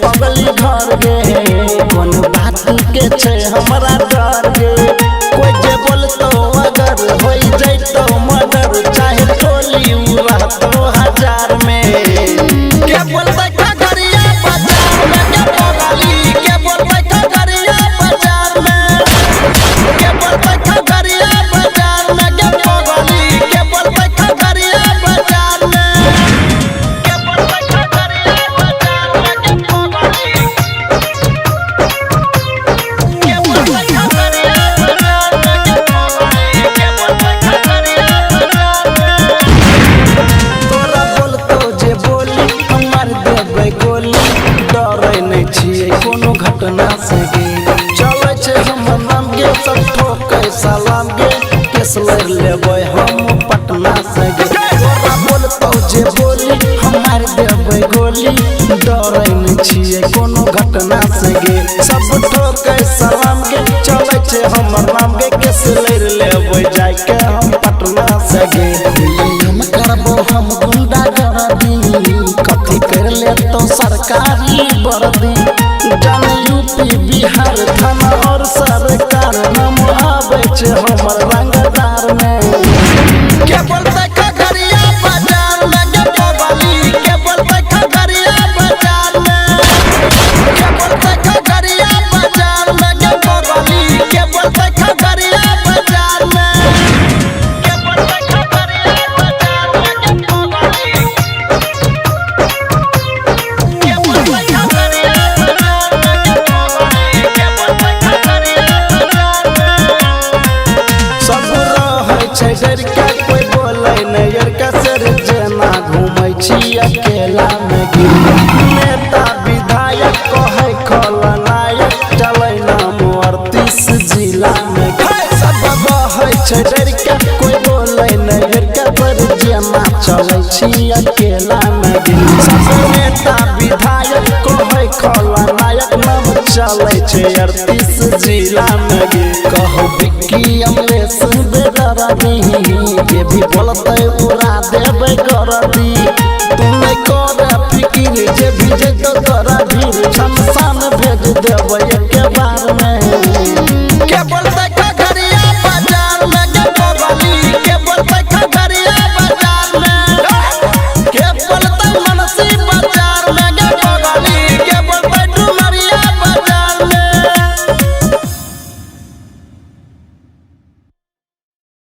पगली घर गे कौन बात के छे हमरा डर गे कोई जे बोलतो अगर हो जैतो मर्डर चाहे टोली रहतो हजार में के बोलबै खगड़िया बाजार में के पगली के बोलबै खगड़िया बाजार में के बोलबै खगड़िया बाजार में के पगली के बोलबै खगड़िया बाजार में के बोलबै खगड़िया बाजार में के पगली के बोलबै खगड़िया बाजार में के पगली के बोलबै खगड़िया बाजार में तोरा बोलतो जे बोली हमर देबै गोली डरै नै छियै कोनो घटना से गे चलै छै हमर नाम गे सब ठोकै सलाम गे केस लड़ लेबै हम पटना से गे तोरा बोलतो जे बोली हमर देबै गोली डरै नै छियै कोनो घटना से गे सब ठोकै सलाम गे चलै छै हमर नाम गे केस लड़ लेबै जाय के हम पटना से गे हम करबो हम गुंडा गर्दी कथी कर ले तो सरकारी वर्दी जान यूपी बिहार थाना और सरकार नाम आबै छै हमर रंगदार में के बोलबै खगड़िया बाजार में के पगली के बोलबै खगड़िया बाजार में के बोलबै खगड़िया बाजार में के पगली के बोलबै खगड़िया बाजार में के बोलबै खगड़िया बाजार में के पगली के बोलबै खगड़िया बाजार में के पगली के बोलबै खगड़िया बाजार में सब रहै छै डर के कोई बोलै नै यार कसर जेना घूमै छी अकेला में गिर नेता विधायक कहै खलनायक चलै नाम 38 जिला में सब रहै छै डर के कोई बोलै नै यार कसर जेना चलै छी अकेला में गिर सब नेता विधायक कहै खलनायक नाम चलै छै 38 जिला में गिर कहू बिक्की अमलेश बेदरदी ये भी बोलते उड़ा देबै गरदी तुम कर फिकिर जे भी जे तो तोरा भीड़ शमशान भेज देबै एक बार